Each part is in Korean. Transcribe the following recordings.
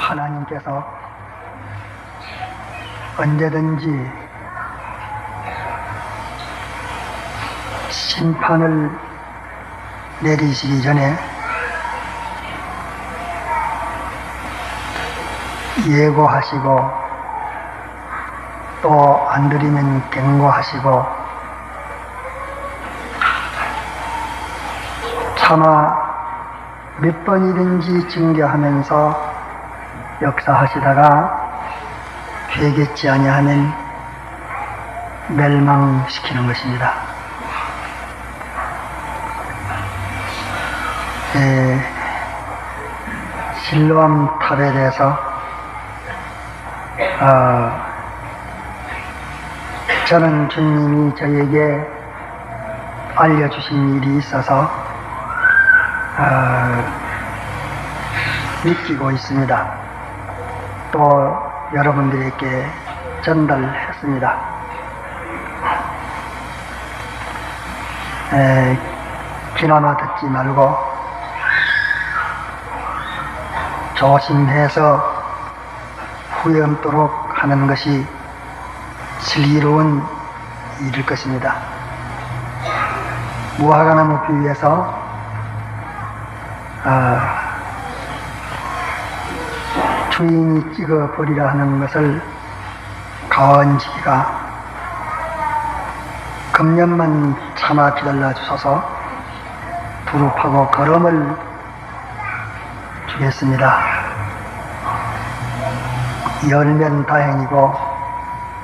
하나님께서 언제든지 심판을 내리시기 전에 예고하시고 또 안 들이면 경고하시고 차마 몇 번이든지 증거하면서 역사하시다가 회개치 아니하면 멸망시키는 것입니다. 실로암 탑에 대해서 저는 주님이 저에게 알려주신 일이 있어서 느끼고 있습니다. 또 여러분들에게 전달했습니다. 귀나마 듣지 말고 조심해서 후회 없도록 하는 것이 슬기로운 일일 것입니다. 무화과나무 비유에서 주인이 찍어버리라 하는 것을 가언지기가 금년만 참아 기다려 주셔서 두릅하고 거름을 주겠습니다. 열면 다행이고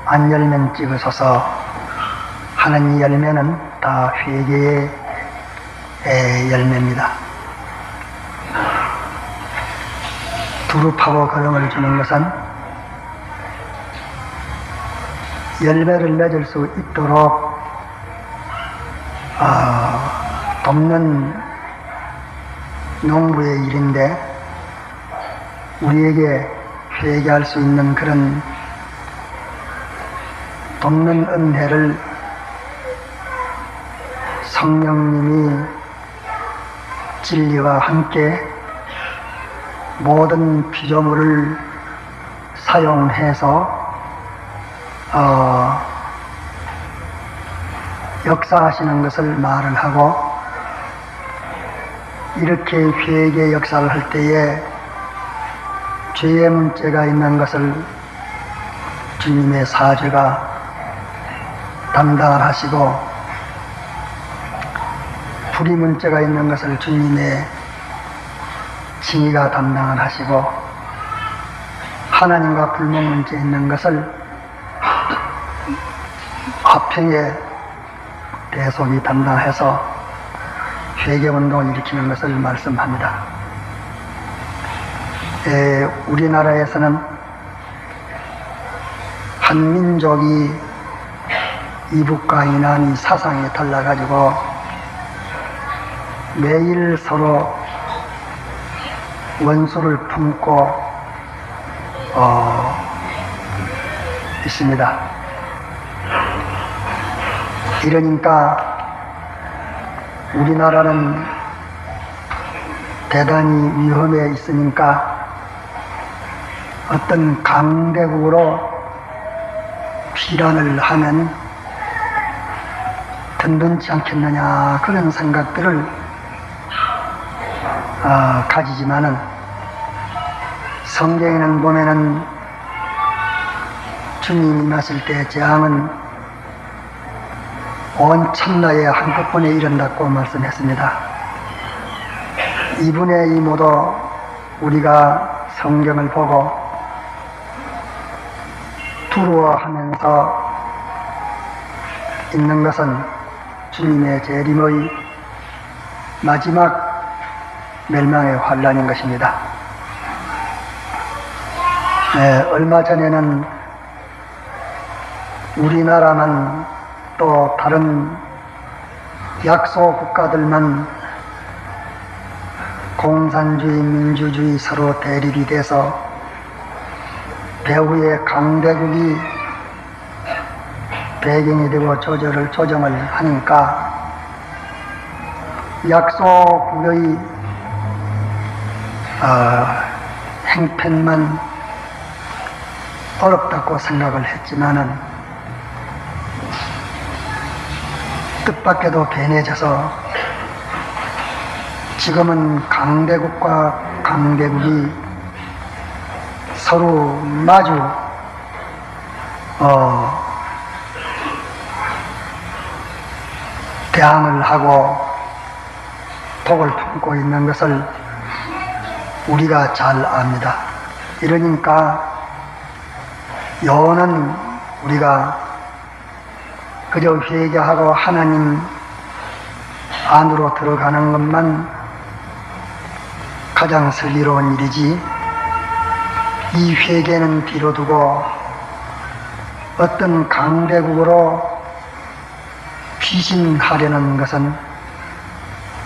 안 열면 찍으소서 하는 이 열매는 다 회개의 열매입니다. 두릅하고 거름을 주는 것은 열매를 맺을 수 있도록 돕는 농부의 일인데 우리에게 회개할 수 있는 그런 돕는 은혜를 성령님이 진리와 함께 모든 피조물을 사용해서 역사하시는 것을 말을 하고 이렇게 회개 역사를 할 때에 죄의 문제가 있는 것을 주님의 사죄가 담당을 하시고 불의 문제가 있는 것을 주님의 징의가 담당을 하시고 하나님과 불문 문제 있는 것을 화평의 대속이 담당해서 회개운동을 일으키는 것을 말씀합니다. 우리나라에서는 한민족이 이북과 이난이 사상이 달라가지고 매일 서로 원수를 품고 있습니다. 이러니까 우리나라는 대단히 위험에 있으니까 어떤 강대국으로 피란을 하면 든든치 않겠느냐 그런 생각들을 가지지만은 성경에는 보면은 주님이 임하실 때 재앙은 온 천나에 한꺼번에 이른다고 말씀했습니다. 이분의 이 모두 우리가 성경을 보고 두려워하면서 있는 것은 주님의 재림의 마지막 멸망의 환란인 것입니다. 얼마 전에는 우리나라만 또 다른 약소 국가들만 공산주의, 민주주의 서로 대립이 돼서 배후에 강대국이 배경이 되고 조정을 하니까 약소국의 행편만 어렵다고 생각을 했지만은 뜻밖에도 변해져서 지금은 강대국과 강대국이 서로 마주 대항을 하고 독을 품고 있는 것을 우리가 잘 압니다. 이러니까 영원은 우리가 그저 회개하고 하나님 안으로 들어가는 것만 가장 슬기로운 일이지, 이 회개는 뒤로 두고 어떤 강대국으로 피신하려는 것은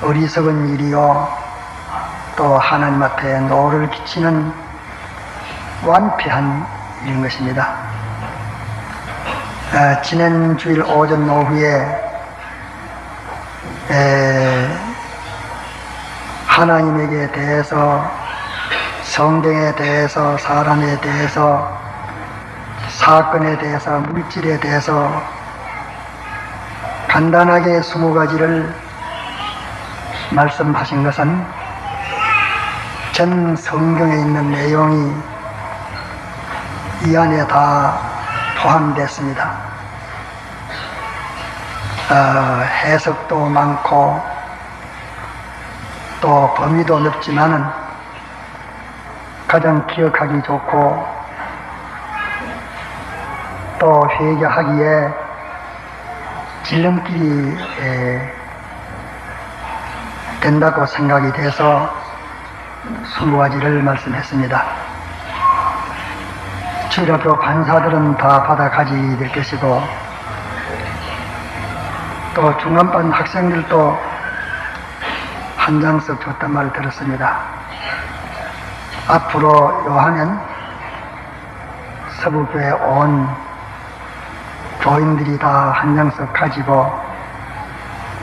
어리석은 일이요, 또 하나님 앞에 노를 끼치는 완패한 일인 것입니다. 지난 주일 오전 오후에 하나님에게 대해서, 성경에 대해서, 사람에 대해서, 사건에 대해서, 물질에 대해서 간단하게 20가지를 말씀하신 것은 전 성경에 있는 내용이 이 안에 다 포함됐습니다. 해석도 많고 또 범위도 넓지만은 가장 기억하기 좋고 또 회개하기에 지름길이 된다고 생각이 돼서 20가지를 말씀했습니다. 주일학교 반사들은 다 받아가지게 될 것이고, 또 중간반 학생들도 한 장씩 줬단 말을 들었습니다. 앞으로 요하면 서부교에 온 교인들이 다 한 장씩 가지고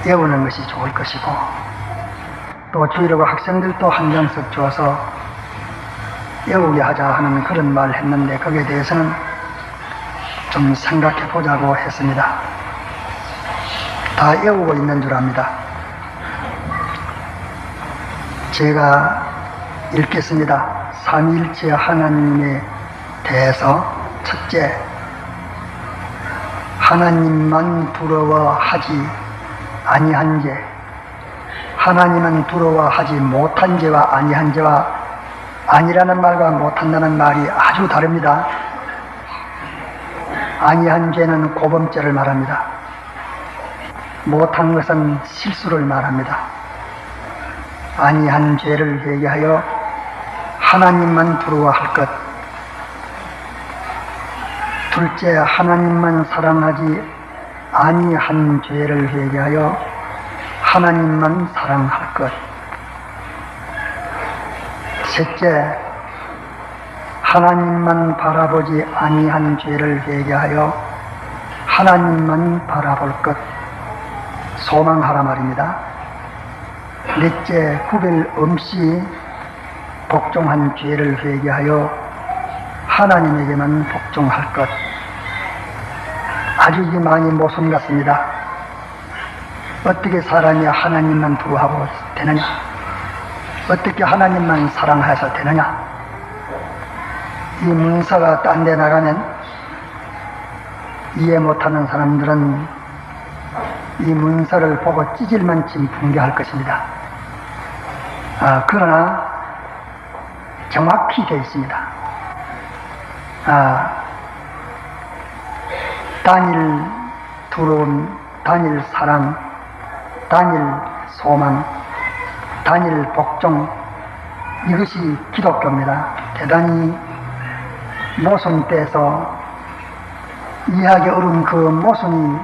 외우는 것이 좋을 것이고, 또 주일학교 학생들도 한 장씩 줘서 외우게 하자 하는 그런 말을 했는데, 거기에 대해서는 좀 생각해 보자고 했습니다. 다 외우고 있는 줄 압니다. 제가 읽겠습니다. 삼위일체 하나님에 대해서 첫째, 하나님만 부러워하지 아니한 죄, 하나님은 부러워하지 못한 죄와 아니한 죄와, 아니라는 말과 못한다는 말이 아주 다릅니다. 아니한 죄는 고범죄를 말합니다. 못한 것은 실수를 말합니다. 아니한 죄를 회개하여 하나님만 부러워할 것. 둘째, 하나님만 사랑하지 아니한 죄를 회개하여 하나님만 사랑할 것. 셋째, 하나님만 바라보지 아니한 죄를 회개하여 하나님만 바라볼 것, 소망하라 말입니다. 넷째, 구별 없이 복종한 죄를 회개하여 하나님에게만 복종할 것. 아주 이 많이 모순 같습니다. 어떻게 사람이 하나님만 부러워하고 되느냐? 어떻게 하나님만 사랑해서 되느냐? 이 문서가 딴 데 나가면 이해 못하는 사람들은 이 문서를 보고 찌질만치 붕괴할 것입니다. 그러나 정확히 되어 있습니다. 단일 두려움, 단일 사랑, 단일 소망, 단일 복종, 이것이 기독교입니다. 대단히 모순돼서 이해하기 어려운 그 모순이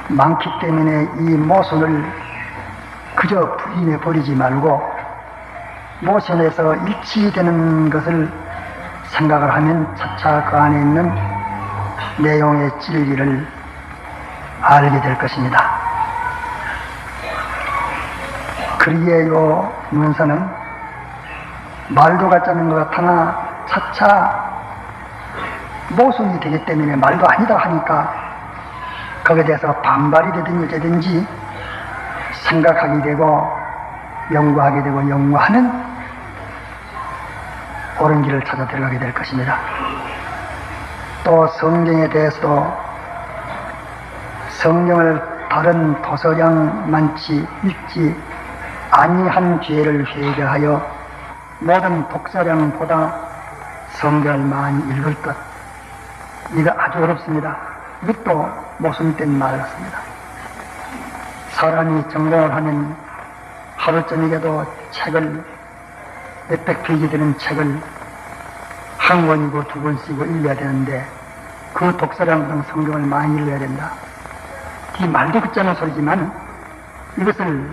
많기 때문에 이 모순을 그저 부인해 버리지 말고 모순에서 일치되는 것을 생각을 하면 차차 그 안에 있는 내용의 진리를 알게 될 것입니다. 그리에 요 문서는 말도 같지 않은 것 같으나 차차 모순이 되기 때문에 말도 아니다 하니까 거기에 대해서 반발이 되든지 어쩌든지 생각하게 되고 연구하게 되고 연구하는 옳은 길을 찾아 들어가게 될 것입니다. 또 성경에 대해서도 성경을 다른 도서량 많지 읽지 아니한 죄를 회개하여 모든 독서량보다 성경을 많이 읽을 것, 이거 아주 어렵습니다. 이것도 모순된 말이었습니다. 사람이 전공을 하면 하루 저녁에도 책을 몇백 페이지 되는 책을 한 권이고 두 권씩고 읽어야 되는데 그 독서량보다 성경을 많이 읽어야 된다. 이 말도 듣지 않은 소리지만 이것을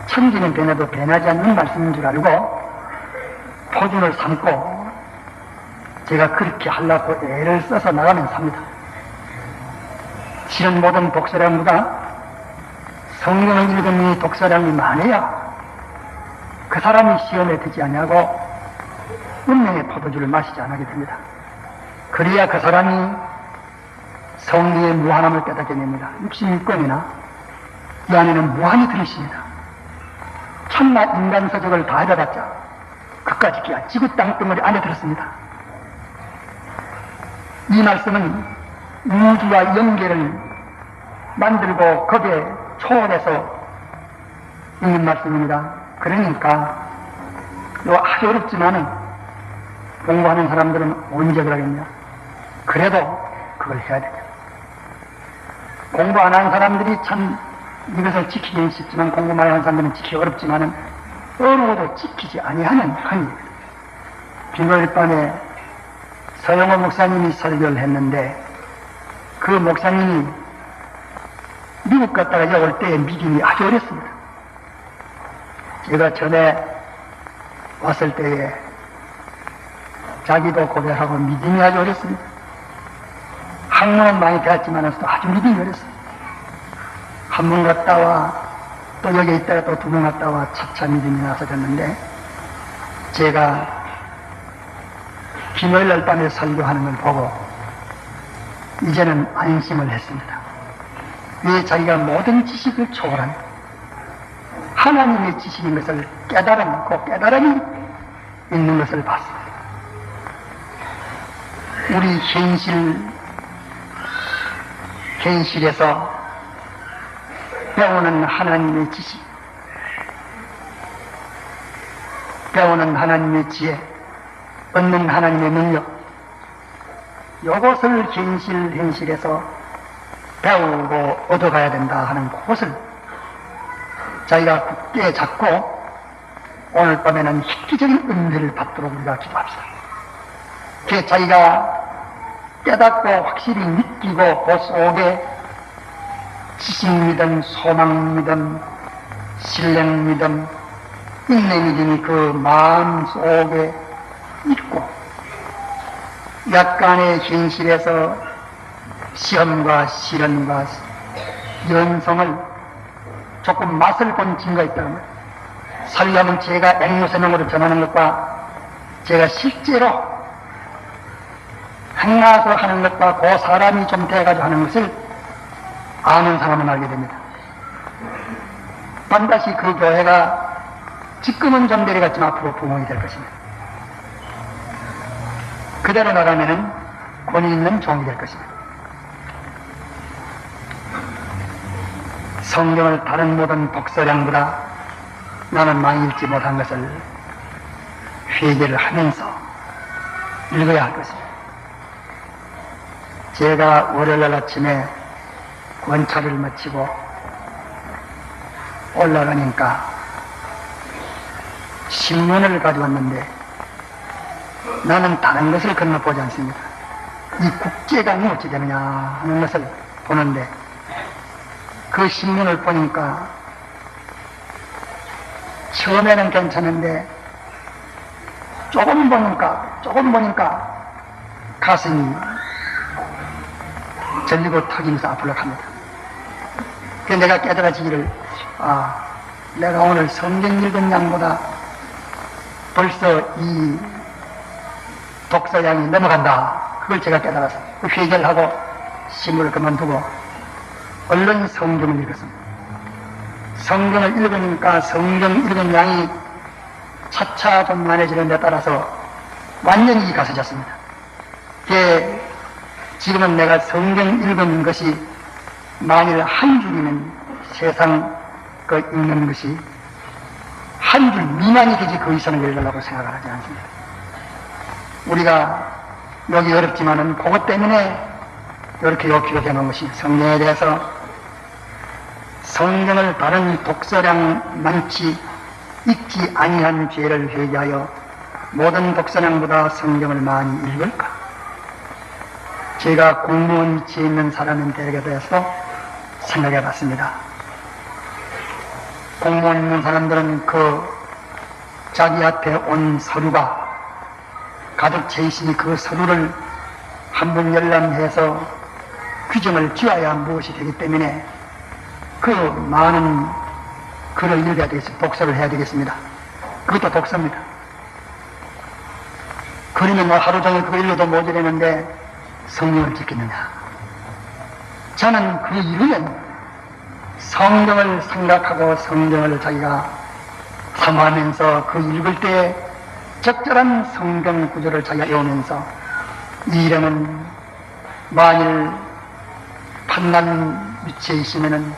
천지는 변해도 변하지 않는 말씀인 줄 알고 표준을 삼고 제가 그렇게 하려고 애를 써서 나가면 삽니다. 실은 모든 독서량보다 성경을 읽은 이 독서량이 많아야 그 사람이 시험에 들지 아니하고 운명의 포도주를 마시지 않게 됩니다. 그래야 그 사람이 성리의 무한함을 깨닫게 됩니다. 66권이나 이 안에는 무한히 들으십니다. 천마 인간 서적을 다 해봐봤자 그까짓 기야 지구 땅덩어리 안에 들었습니다. 이 말씀은 우주와 연계를 만들고 거기에 초월해서 있는 말씀입니다. 그러니까 아주 어렵지만은 공부하는 사람들은 언제 그러겠냐. 그래도 그걸 해야 되죠. 공부 안 하는 사람들이 참 이것을 지키기는 쉽지만 공부 많이 하는 사람들은 지키기 어렵지만은 어려워도 지키지 아니하는 한입니다. 금요일 밤에 서영호 목사님이 설교를 했는데 그 목사님이 미국 갔다가 이제 올 때의 믿음이 아주 어렸습니다. 제가 전에 왔을 때에 자기도 고백하고 믿음이 아주 어렸습니다. 학문은 많이 배웠지만 아주 믿음이 어렸습니다. 한 번 갔다 와 또 여기 있다가 또 두 번 갔다 와 차차 믿음이 나서졌는데 제가 김요일날 밤에 설교하는 걸 보고 이제는 안심을 했습니다. 왜 자기가 모든 지식을 초월한 하나님의 지식인 것을 깨달음고 깨달음이 있는 것을 봤습니다. 우리 현실에서 배우는 하나님의 지식, 배우는 하나님의 지혜, 얻는 하나님의 능력, 이것을 현실에서 배우고 얻어가야 된다 하는 것을 자기가 굳게 잡고 오늘 밤에는 획기적인 은혜를 받도록 우리가 기도합시다. 그 자기가 깨닫고 확실히 느끼고 그 속에 지식 믿음, 소망 믿음, 신뢰 믿음, 인내 믿음이 그 마음 속에 있고 약간의 현실에서 시험과 시련과 연성을 조금 맛을 본 증거가 있다는 거예요. 설교하면 제가 앵무새명으로 전하는 것과 제가 실제로 행나서 하는 것과 그 사람이 좀 돼가지고 하는 것을 아는 사람은 알게 됩니다. 반드시 그 교회가 지금은 좀 내려갔지만 앞으로 부흥이 될 것입니다. 그대로 나가면은 권위 있는 종이 될 것입니다. 성경을 다른 모든 독서량보다 나는 많이 읽지 못한 것을 회개를 하면서 읽어야 할 것입니다. 제가 월요일 아침에 권찰을 마치고 올라가니까 신문을 가져왔는데 나는 다른 것을 건너보지 않습니다. 이 국제관이 어찌 되느냐 하는 것을 보는데 그 신문을 보니까 처음에는 괜찮은데 조금 보니까 가슴이 절리고 터지면서 앞으로 갑니다. 그래서 내가 깨달아지기를 내가 오늘 성경 읽은 양보다 벌써 이 독서량이 넘어간다. 그걸 제가 깨달아서 회개를 하고 신문을 그만두고 얼른 성경을 읽었습니다. 성경을 읽으니까 성경 읽은 양이 차차 좀 많아지는 데 따라서 완전히 가서졌습니다. 지금은 내가 성경 읽은 것이 만일 한 줄이면 세상 그 읽는 것이 한 줄 미만이 되지 그 이상을 읽으려고 생각을 하지 않습니다. 우리가 여기 어렵지만은 그것 때문에 이렇게 욕기로 되는 것이 성경에 대해서 성경을 다른 독서량 많지 읽지 아니한 죄를 회개하여 모든 독서량보다 성경을 많이 읽을까? 제가 공무원 위치에 있는 사람인데 대해서 생각해 봤습니다. 공무원 있는 사람들은 자기한테 온 서류가 가득 차 있으니 그 서류를 한번 열람해서 규정을 지어야 무엇이 되기 때문에 그 많은 글을 읽어야 되겠습니다. 독서를 해야 되겠습니다. 그것도 독서입니다. 그러면 하루 종일 그거 읽어도 모자라는데 성경을 지키느냐? 저는 그 이유는 성경을 생각하고 성경을 자기가 사모하면서 그 읽을 때 적절한 성경 구조를 자기가 외우면서 이 일에는 만일 판단 위치에 있으면은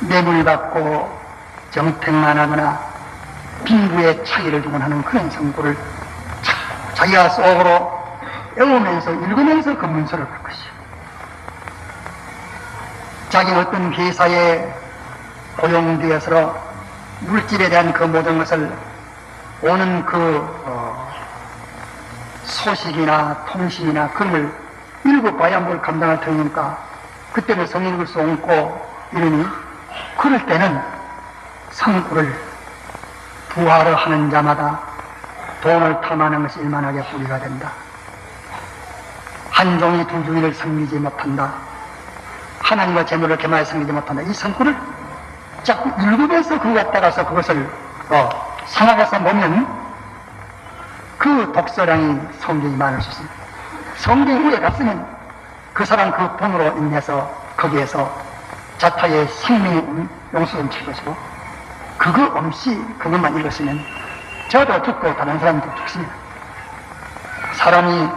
뇌물받고 정택만 하거나 빈부의 차이를 두곤 하는 그런 성구를 자기가 속으로 외우면서 읽으면서 그 문서를 볼 것이요. 자기는 어떤 회사에 고용되어서 물질에 대한 그 모든 것을 오는 소식이나 통신이나 그런 걸 읽어봐야 뭘 감당할 테니까 그때는 성경 읽을 수 없고 이러니 그럴 때는 성구를 부하를 하는 자마다 돈을 탐하는 것이 일만하게 뿌리가 된다. 한 종이 두 종이를 섬기지 못한다. 하나님과 재물을 개마에 섬기지 못한다. 이 성구를 자꾸 읽으면서 그거에 따라서 그것을 생각해서 보면 그 독서량이 성경이 많을 수 있습니다. 성경 위에 갔으면 그 사람 그 본으로 인해서 거기에서 자타의 생명의 용수를 칠 것이고 그거 없이 그것만 읽었으면 저도 죽고 다른 사람도 죽습니다. 사람이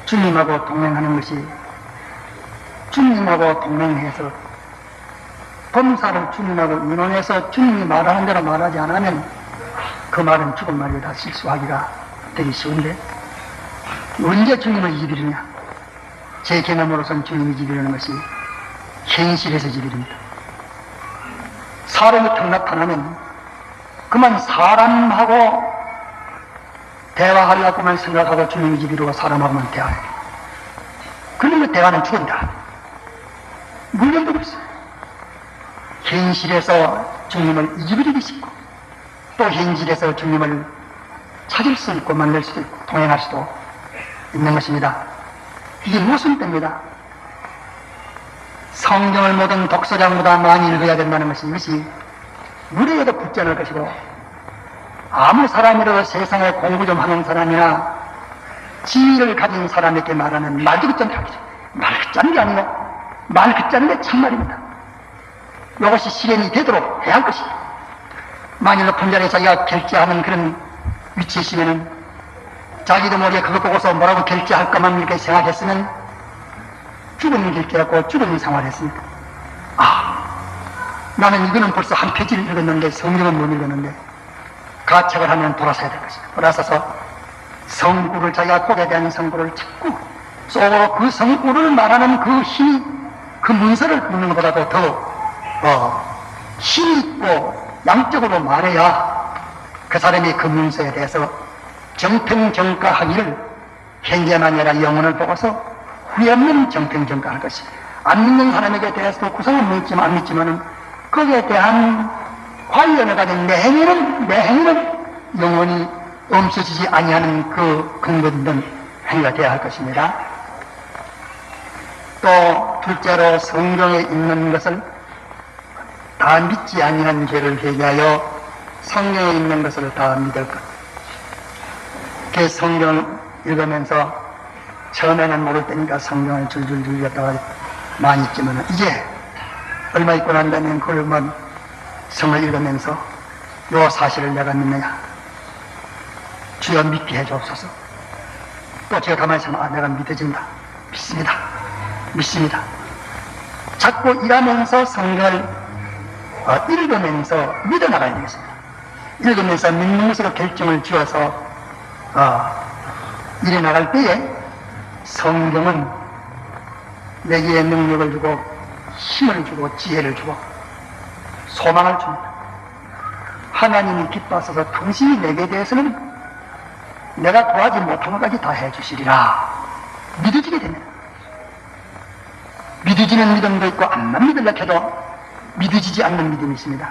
주님하고 동행하는 것이 주님하고 동행해서 범사를 주님하고 의논해서 주님이 말하는 대로 말하지 않으면 그 말은 죽은 말이 다 실수하기가 되기 쉬운데 언제 주님을 잊으리냐? 제 경험으로서는 주님이 잊으려는 것이 현실에서 잊으립니다. 사람이 탁 나타나면 그만 사람하고 대화하려고만 생각하고 주님이 잊으려고 사람하고만 대화해요. 그러면 대화는 죽은다. 물론도 없어요. 현실에서 주님을 잊어버리기 쉽고 또 현실에서 주님을 찾을 수 있고 만날 수도 있고 동행할 수도 있는 것입니다. 이게 무슨 때입니다. 성경을 모든 독서량보다 많이 읽어야 된다는 것이 이것이 무리에도 붙지 않을 것이고 아무 사람이라도 세상에 공부 좀 하는 사람이나 지위를 가진 사람에게 말하는 말도 그짠 하기죠. 말 그짠 게 아니고 말 그짠 게 참말입니다. 이것이 실현이 되도록 해야 할 것이다. 만일 높은 자리에 자기가 결제하는 그런 위치에 있으면은 자기도 모르게 그거 보고서 뭐라고 결제할까만 이렇게 생각했으면 죽은 결제하고 죽은 생활을 했습니다. 나는 이거는 벌써 한 페이지를 읽었는데 성경은 못 읽었는데 가책을 하면 돌아서야 될 것이다. 돌아서서 성구를 자기가 고개에 대한 성구를 찾고 쏘고 그 성구를 말하는 그 힘이 그 문서를 읽는 것보다도 더 힘이 있고 양적으로 말해야 그 사람이 그 문서에 대해서 정평정가하기를 현재만 아니라 영혼을 보고서 후회 없는 정평정가할 것이 안 믿는 사람에게 대해서도 구성은 믿지만 안 믿지만은 거기에 대한 관련을 가진 내 행위는 영원히 없어지지 아니하는 그 근본된 행위가 되어야 할 것입니다. 또 둘째로 성경에 있는 것을 다 믿지 아니한 죄를 회개하여 성경에 있는 것을 다 믿을 것. 그 성경을 읽으면서 처음에는 모를 때니까 성경을 줄줄줄 읽다가 많이 있지만 이제 얼마 있고 난 다음에 그걸 성을 읽으면서 요 사실을 내가 믿느냐, 주여 믿게 해주옵소서. 또 제가 가만히 있으면 내가 믿어진다, 믿습니다. 자꾸 일하면서 성경을 읽으면서 믿어나가야 되겠습니다. 읽으면서 믿는 것으로 결정을 지어서 일해 나갈 때에 성경은 내게 능력을 주고 힘을 주고 지혜를 주고 소망을 줍니다. 하나님이 기뻐하셔서 당신이 내게 대해서는 내가 구하지 못한 것까지 다 해주시리라 믿어지게 됩니다. 믿어지는 믿음도 있고 안만 믿으려 해도 믿어지지 않는 믿음이 있습니다.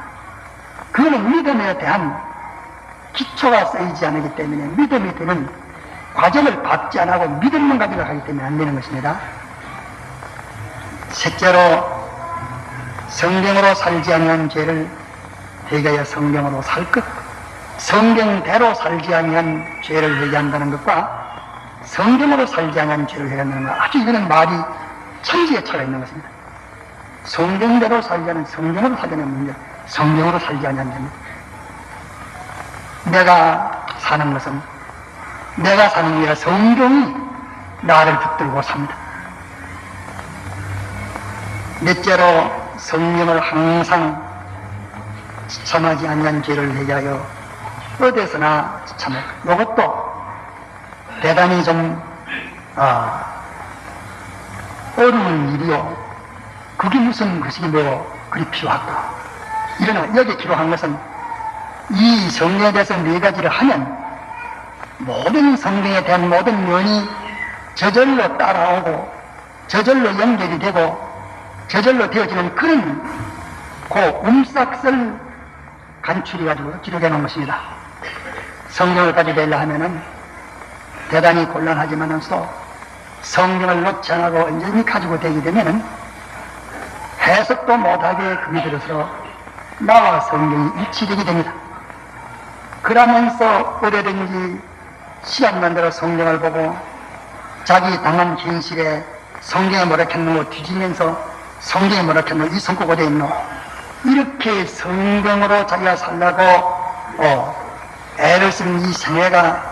그거는 믿음에 대한 기초가 쌓이지 않기 때문에 믿음이 되는 과정을 밟지 않고 믿음만 가지고 가기 때문에 안 되는 것입니다. 셋째로 성경으로 살지 아니한 죄를 회개하여 성경으로 살 것. 성경대로 살지 아니한 죄를 회개한다는 것과 성경으로 살지 아니한 죄를 회개한다는 것, 아주 이거는 말이 천지의 차이가 있는 것입니다. 성경대로 살지 않은, 성경으로 살자는 문제, 성경으로 살지 아니한 죄입니다. 내가 사는 것은 내가 사는 게 아니라 성경이 나를 붙들고 삽니다. 넷째로 성령을 항상 참하지 않는 죄를 회개하여 어디서나 참을 것. 이것도 대단히 좀 어려운 일이요. 그게 무슨 것이 그리 필요할까. 이러나 여기 기록한 것은 이 성경에 대해서 네 가지를 하면 모든 성경에 대한 모든 면이 저절로 따라오고 저절로 연결이 되고 저절로 되어지는 그런 그 움싹을 간추려가지고 기록해 놓은 것입니다. 성경을 가지고 되려 하면은 대단히 곤란하지만서 성경을 놓지 않고 완전히 가지고 되게 되면은 해석도 못하게 금이 들어서 나와 성경이 일치되게 됩니다. 그러면서 오래든지 시간만 들어 성경을 보고 자기 당한 현실에 성경에 뭐라 했는 거 뒤지면서 성경에 뭐라 했는 이 성과가 되어 있노 이렇게 성경으로 자기가 살라고 애를 쓰는 이 생애가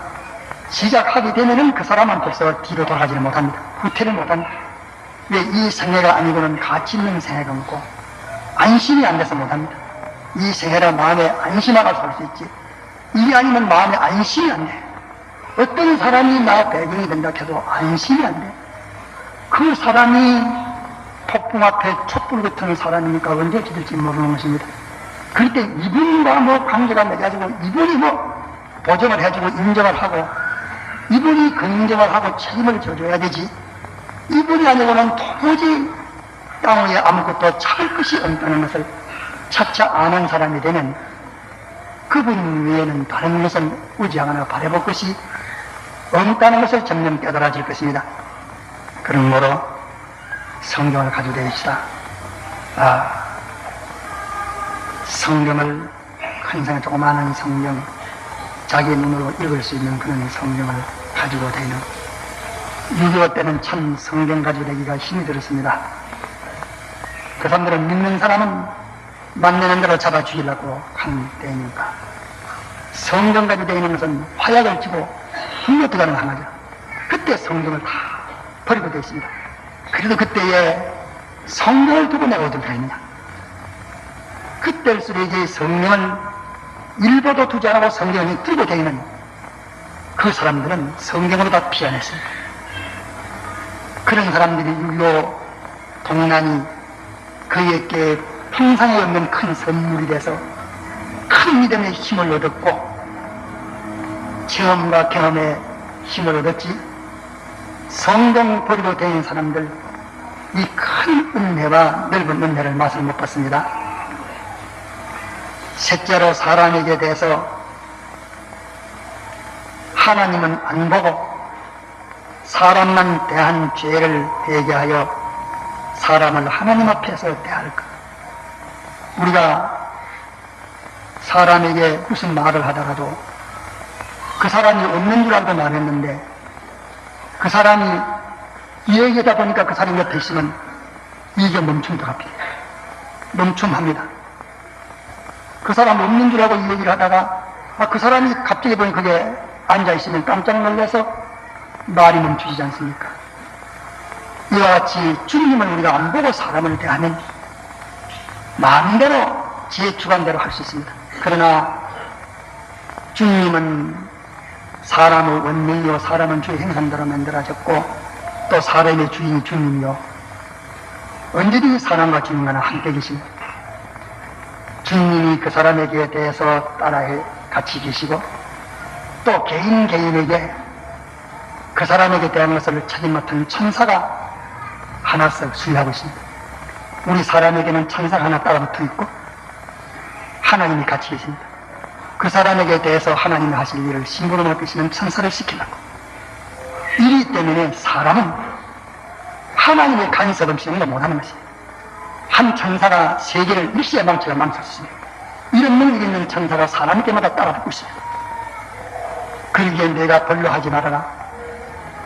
시작하게 되면은 그 사람은 벌써 뒤로 돌아가지를 못합니다. 후퇴를 못합니다. 왜 이 생애가 아니고는 가치 있는 생애가 없고 안심이 안 돼서 못합니다. 이 생애라 마음에 안심하고 살 수 있지. 이게 아니면 마음에 안심이 안 돼. 어떤 사람이 나 배경이 된다 해도 안심이 안 돼. 그 사람이 폭풍 앞에 촛불 같은 사람이니까 언제 어찌될지 모르는 것입니다. 그럴 때 이분과 관계가 맺어지고 이분이 보정을 해주고 인정을 하고 이분이 긍정을 하고 책임을 져줘야 되지. 이분이 아니고는 도무지 땅 위에 아무것도 찾을 것이 없다는 것을 차차 아는 사람이 되면 그분 외에는 다른 것을 의지하거나 바라볼 것이 없다는 것을 점점 깨달아질 것입니다. 그러므로 성경을 가지고 다닙시다. 성경을 항상 조그마한 성경, 자기 눈으로 읽을 수 있는 그런 성경을 가지고 다니는 6.25 때는 참 성경 가지고 다니기가 힘이 들었습니다. 그 사람들은 믿는 사람은 만나는 대로 잡아 죽이려고 한 때니까 성경 가지고 다니는 것은 화약을 치고 불로 들어가는 하나죠. 그때 성경을 다 버리고 되어 있습니다. 그래도 그때에 성경을 두고 내가 어딜 가있느냐. 그때일수록 이제 성경을 일보도 두지 않고 성경을 들고 다니는 그 사람들은 성경으로 다 피안했습니다. 그런 사람들이 6.25 동난이 그에게 평상에 없는 큰 선물이 돼서 큰 믿음의 힘을 얻었고 체험과 경험의 힘을 얻었지. 성경 버리고 다니는 사람들 이 큰 은혜와 넓은 은혜를 맛을 못 봤습니다. 셋째로 사람에게 대해서 하나님은 안 보고 사람만 대한 죄를 회개하여 사람을 하나님 앞에서 대할 것. 우리가 사람에게 무슨 말을 하다가도 그 사람이 없는 줄 알고 말했는데 그 사람이 이 얘기하다 보니까 그 사람 옆에 있으면 이게 멈춤더랍니다. 멈춤합니다. 그 사람 없는 줄 알고 이 얘기를 하다가 그 사람이 갑자기 보니 그게 앉아있으면 깜짝 놀라서 말이 멈추지 않습니까? 이와 같이 주님을 우리가 안 보고 사람을 대하면 마음대로 제 주관대로 할 수 있습니다. 그러나 주님은 사람의 원명이요 사람은 주의 행선대로 만들어졌고 또 사람의 주인이 주님이요 언제든지 사람과 주님과는 함께 계십니다. 주님이 그 사람에게 대해서 따라해 같이 계시고 또 개인에게 그 사람에게 대한 것을 책임 맡은 천사가 하나씩 수행하고 있습니다. 우리 사람에게는 천사가 하나 따라붙어 있고 하나님이 같이 계십니다. 그 사람에게 대해서 하나님이 하실 일을 심부름할 것이면 천사를 시키려고. 이리 때문에 사람은 하나님의 간섭 없이는 못하는 것입니다. 한 천사가 세계를 일시에 망쳐가 망쳤습니다. 이런 능력 있는 천사가 사람에게마다 따라붙고 있습니다. 그러기에 내가 벌로하지 말아라.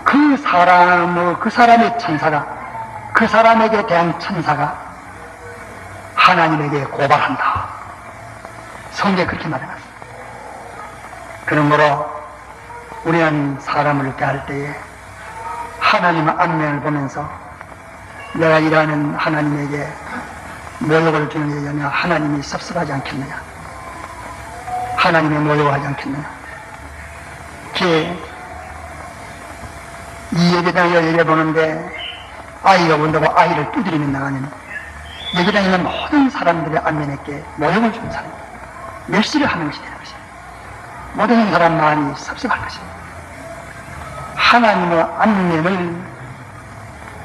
그 사람의 천사가 그 사람에게 대한 천사가 하나님에게 고발한다. 성경에 그렇게 말해놨습니다. 그러므로 우리는 사람을 대할 때에 하나님의 안면을 보면서 내가 일하는 하나님에게 모욕을 주는 일이냐 하나님이 섭섭하지 않겠느냐 하나님이 모욕하지 않겠느냐 이 예배당에 얘기해보는데 아이가 온다고 아이를 두드리면 나가는 예배당에 있는 모든 사람들의 안면에게 모욕을 주는 사람 멸시를 하는 것이 되는 것입니다. 모든 사람 마음이 섭섭할 것입니다. 하나님의 안면을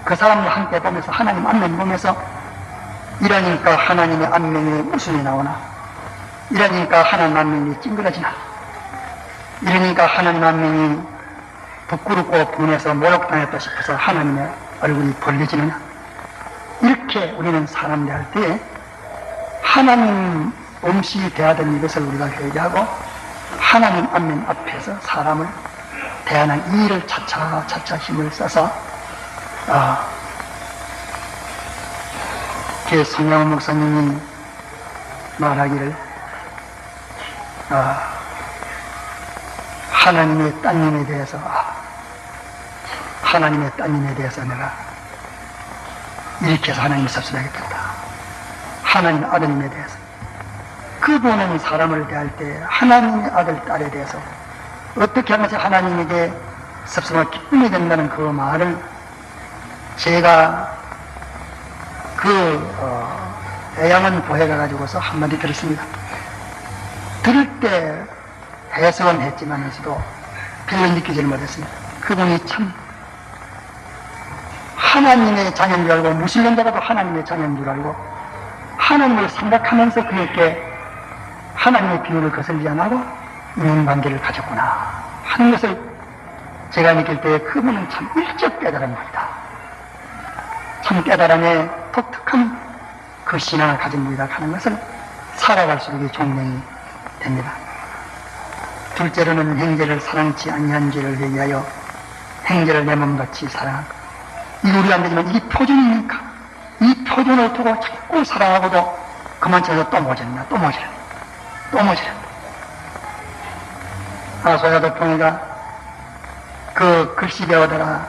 그 사람과 함께 보면서 하나님 안면 보면서 이러니까 하나님의 안면에 웃음이 나오나 이러니까 하나님 안면이 찡그러지나 이러니까 하나님 안면이 부끄럽고 분해서 모욕당했다 싶어서 하나님의 얼굴이 벌려지느냐 이렇게 우리는 사람 대할 때에 하나님 음식이 대하던 이것을 우리가 회개하고 하나님 안면 앞에서 사람을 대하는 이 일을 차차 힘을 써서 성령 목사님이 말하기를 하나님의 따님에 대해서 내가 이렇게 해서 하나님이 섭섭하겠다. 하나님 아드님에 대해서 그분은 사람을 대할 때 하나님의 아들 딸에 대해서 어떻게 하면 하나님에게 섭섭하고 기쁨이 된다는 그 말을 제가 애양은 보해 가지고서 한마디 들었습니다. 들을 때 해석은 했지만서도 별로 느끼지를 못했습니다. 그분이 참 하나님의 자녀인 줄 알고 무신론자가도 하나님의 자녀인 줄 알고 하나님을 생각하면서 그에게 하나님의 비유를 거슬리지 않고 인간관계를 가졌구나 하는 것을 제가 느낄 때 그분은 참 일찍 깨달은 분이다. 참 깨달음에 독특한 그 신앙을 가진 분이다 하는 것을 살아갈수록 종명이 됩니다. 둘째로는 형제를 사랑치 아니한 죄를 회개하여 형제를 내 몸같이 사랑하고 이거 우리가 안 되지만 이게 표준이니까 이 표준을 두고 자꾸 사랑하고도 그만쳐서 또 모자란다 또 모자란다 또 모자란다. 소야도풍이가 그 글씨 배우다가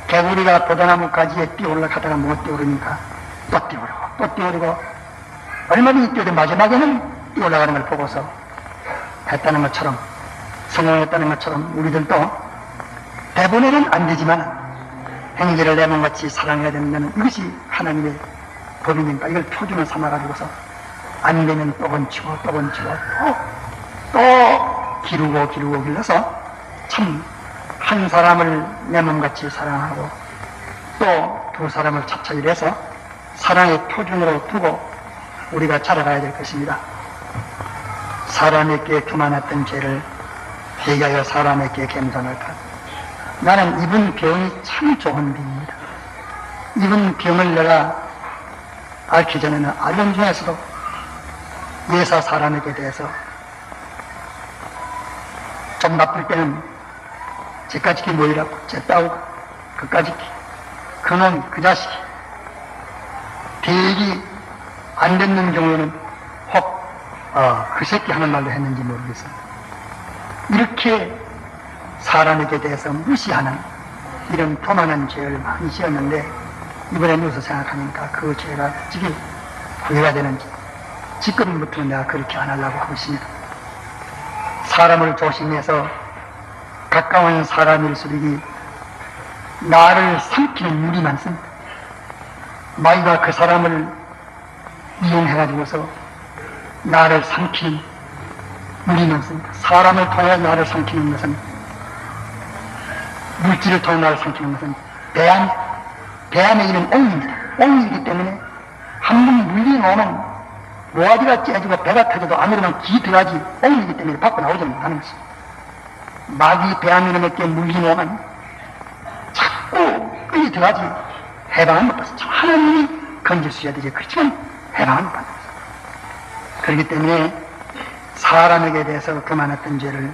개구리가 보다나무 가지에 뛰어 올라가다가 못 뛰어오르니까 또 뛰어오르고 또 뛰어오르고 얼마든지 뛰어도 마지막에는 뛰어 올라가는 걸 보고서 했다는 것처럼 성공했다는 것처럼 우리들도 대본에는 안 되지만 형제를 내 몸같이 사랑해야 된다는 이것이 하나님의 법이니까 이걸 표준을 삼아가지고서 안 되면 또 번치고 또 기르고 길러서 참 한 사람을 내 몸같이 사랑하고 또 두 사람을 차차히 해서 사랑의 표준으로 두고 우리가 자라가야 될 것입니다. 사람에게 교만했던 죄를 회개하여 사람에게 겸손할까. 나는 이분 병이 참 좋은 병입니다. 이분 병을 내가 앓기 전에는 알던 중에서도 예사 사람에게 대해서 좀 나쁠 때는 쟤까지기 뭐이라고, 쟤 따오가, 그까지기, 그놈, 그 자식이, 대기 안 듣는 경우에는 혹, 그 새끼 하는 말도 했는지 모르겠어요. 이렇게 사람에게 대해서 무시하는 이런 교만한 죄를 많이 지었는데, 이번에 누워서 생각하니까 그 죄가 어찌 후회가 되는지, 지금부터는 내가 그렇게 안 하려고 하고 있습니다. 사람을 조심해서 가까운 사람일수록 나를 삼키는 물이 많습니다. 마귀가 그 사람을 이용해가지고서 나를 삼키는 물이 많습니다. 사람을 통해 나를 삼키는 것은, 물질을 통해 나를 삼키는 것은 배 안에 있는 옹입니다. 옹이기 때문에 한 번 물리놓으면 모아지가 째지고 배가 터져도 안으로만 기 들어가지 옹이기 때문에 밖으로 나오지 못하는 것입니다. 마귀 배 안에 몇 개 물리놓으면 자꾸 끌이 들어가지 해방을 못 받습니다. 하나님이 건질 수 있어야 되지. 그렇지만 해방을 못 받습니다. 그렇기 때문에 사람에게 대해서 그만했던 죄를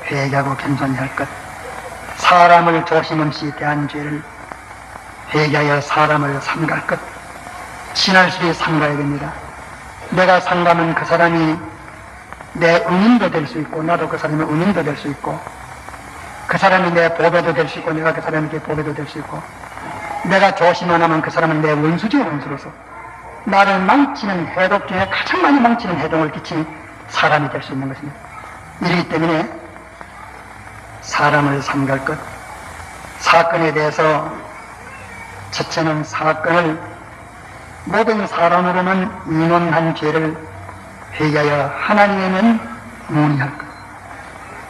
회개하고 겸손히 할 것, 사람을 조심없이 대한 죄를 회개하여 사람을 삼갈 것, 친할수록 삼가야 됩니다. 내가 삼가면 그 사람이 내 은인도 될 수 있고, 나도 그 사람의 은인도 될 수 있고, 그 사람이 내 보배도 될 수 있고, 내가 그 사람에게 보배도 될 수 있고, 내가 조심 안 하면 그 사람은 내 원수죠, 원수로서. 나를 망치는 해독 중에 가장 많이 망치는 해독을 끼친 사람이 될 수 있는 것입니다. 이렇기 때문에 사람을 삼갈 것, 사건에 대해서 첫째는 사건을 모든 사람으로는 인원한 죄를 회개하여 하나님에는 문의할 것.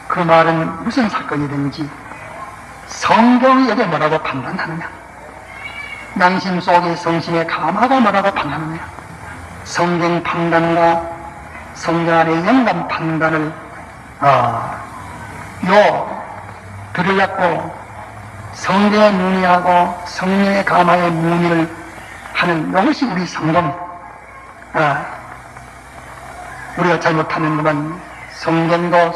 그 말은 무슨 사건이든지 성경이 여기에 뭐라고 판단하느냐, 양심 속의 성심의 감화가 뭐라고 판단하느냐, 성경 판단과 성경 안의 영감 판단을 들으려고 성경에 문의하고 성령의 감화에 문의를 하는 이것이 우리 성경. 우리가 잘못하는 것은 성경도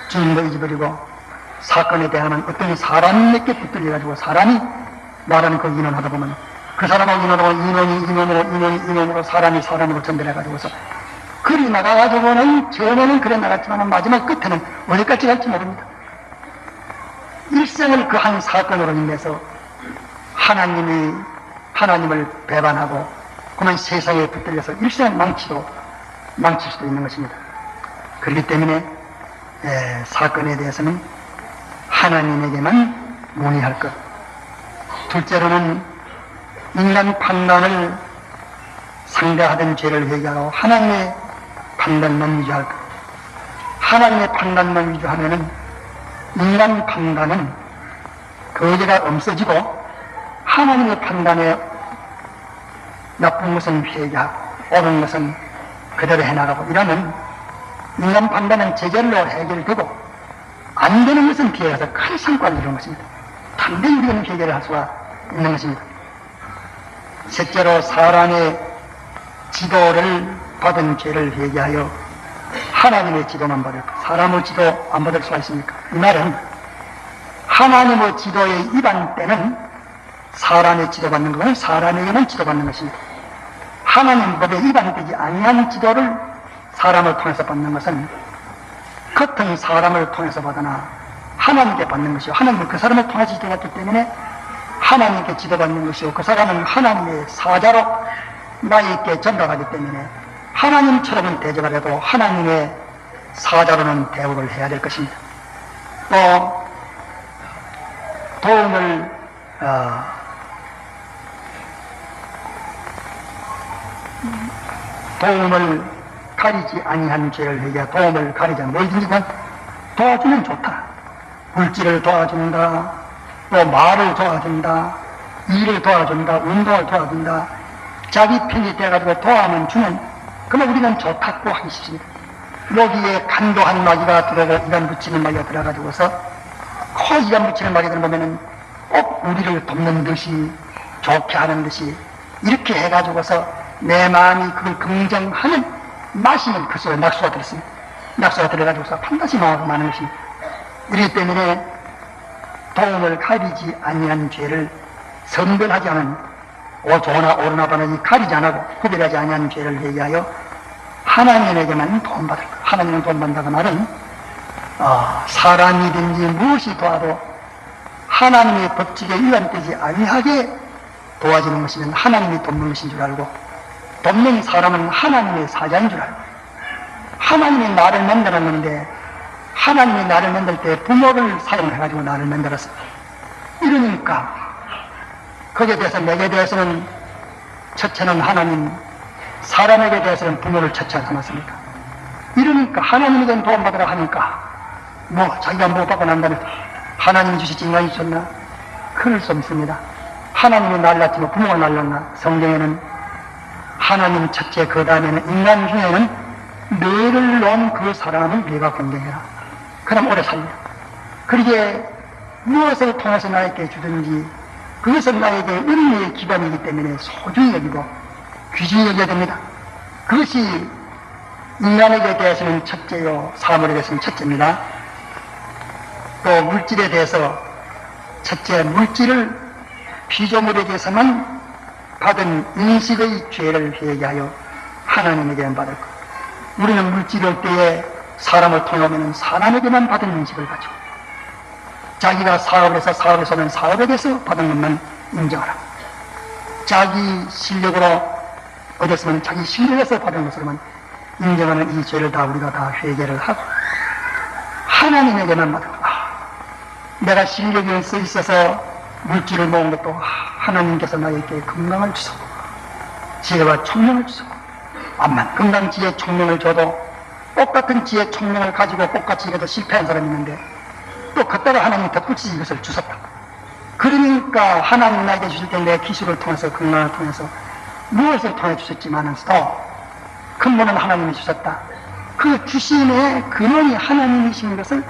주님도 잊어버리고 사건에 대한 어떤 사람에게 붙들려가지고 사람이 말하는 그 인원하다 보면 그 사람하고 인원으로 사람이 사람으로 전달해가지고서 그리 나가가지고는 처음에는 그래 나갔지만 마지막 끝에는 어디까지 갈지 모릅니다. 일생을 그 한 사건으로 인해서 하나님을 배반하고 그만 세상에 붙들려서 일생을 망칠 수도 있는 것입니다. 그렇기 때문에 사건에 대해서는 하나님에게만 문의할 것. 둘째로는 인간 판단을 상대하던 죄를 회개하고 하나님의 판단만 위조할 것. 하나님의 판단만 위조하면은 인간 판단은 거기가 없어지고 하나님의 판단에 나쁜 것은 회개하고 옳은 것은 그대로 해나가고 이러면 인간 판단은 제절로 해결되고 안 되는 것은 피해가서 큰 성과를 이루는 것입니다. 단단히 우리는 해결을 할 수가 있는 것입니다. 셋째로 사람의 지도를 받은 죄를 회개하여 하나님의 지도만 받을 것. 사람의 지도 안 받을 수가 있습니까? 이 말은 하나님의 지도에 입안 때는 사람의 지도받는 것은 사람에게만 지도받는 것입니다. 하나님 법에 입안되지 아니한 지도를 사람을 통해서 받는 것은 겉은 사람을 통해서 받으나 하나님께 받는 것이요, 하나님은 그 사람을 통해서 지도받기 때문에 하나님께 지도받는 것이요, 그 사람은 하나님의 사자로 나에게 전가하기 때문에 하나님처럼은 대접을 해도 하나님의 사자로는 대우를 해야 될 것입니다. 또 도움을 가리지 아니한 죄를 회개하여 도움을 가리지 않는 뭐든지 도와주면 좋다. 물질을 도와준다, 또 말을 도와준다, 일을 도와준다, 운동을 도와준다, 자기 편이 돼가지고 도와면 주면 그러면 우리는 좋다고 하기 쉽습니다. 여기에 간도한 마귀가 들어오고 이간 붙이는 마귀가 들어가지고서 이간 붙이는 마귀들 보면은 꼭 우리를 돕는 듯이 좋게 하는 듯이 이렇게 해가지고서 내 마음이 그걸 긍정하는 마시면 그 속에 낙수가 들었습니다. 낙수가 들어가지고서 판다시 망하고 마는 것입니다. 이렇기 때문에 도움을 가리지 아니한 죄를 선별하지 않은 좋으나 옳으나 바나 가리지 않고 구별하지 아니한 죄를 회개하여 하나님에게만 도움받을 것. 하나님은 도움받는다고 말은 사람이든지 무엇이 도와도 하나님의 법칙에 위반되지 아니하게 도와주는 것이면 하나님이 돕는 것인 줄 알고, 돕는 사람은 하나님의 사자인 줄 알고, 하나님이 나를 만들었는데 하나님이 나를 만들 때 부모를 사용해가지고 나를 만들었습니다. 이러니까 거기에 대해서 내게 대해서는 첫째는 하나님, 사람에게 대해서는 부모를 첫째 삼았습니까? 이러니까 하나님에게 도움받으라 하니까 자기가 뭐 받고 난다면 하나님이 주시지 인간이 주셨나? 그럴 수 없습니다. 하나님이 날랐지 부모가 날랐나? 성경에는 하나님 첫째, 그 다음에는 인간 중에는 뇌를 놓은 그 사람을 네가 공경해라. 그럼 오래 살려. 그러기에 무엇을 통해서 나에게 주든지 그것은 나에게 은혜의 기반이기 때문에 소중히 여기고 귀중히 여겨야 됩니다. 그것이 인간에게 대해서는 첫째요, 사물에 대해서는 첫째입니다. 또 물질에 대해서 첫째, 물질을 피조물에 대해서만 받은 인식의 죄를 회개하여 하나님에게만 받을 것. 우리는 물질을 때에 사람을 통하면 사람에게만 받은 인식을 가지고, 자기가 사업을 해서 사업에서는 사업에 대해서 받은 것만 인정하라. 자기 실력으로 얻었으면 자기 실력에서 받은 것으로만 인정하는 이 죄를 다 우리가 다 회개를 하고 하나님에게만 받은 것. 내가 실력이 있어서 물질을 모은 것도 하나님께서 나에게 건강을 주소고 지혜와 총명을 주소고, 암만 건강, 지혜, 총명을 줘도 똑같은 지혜, 총명을 가지고 똑같이 해도 실패한 사람이 있는데 또 그때가 하나님이 덧붙이 이것을 주셨다. 그러니까 하나님 나에게 주실 때 내 기술을 통해서, 건강을 통해서, 무엇을 통해 주셨지만은서도 근본은 하나님이 주셨다. 그 주심의 근원이 하나님이신 것을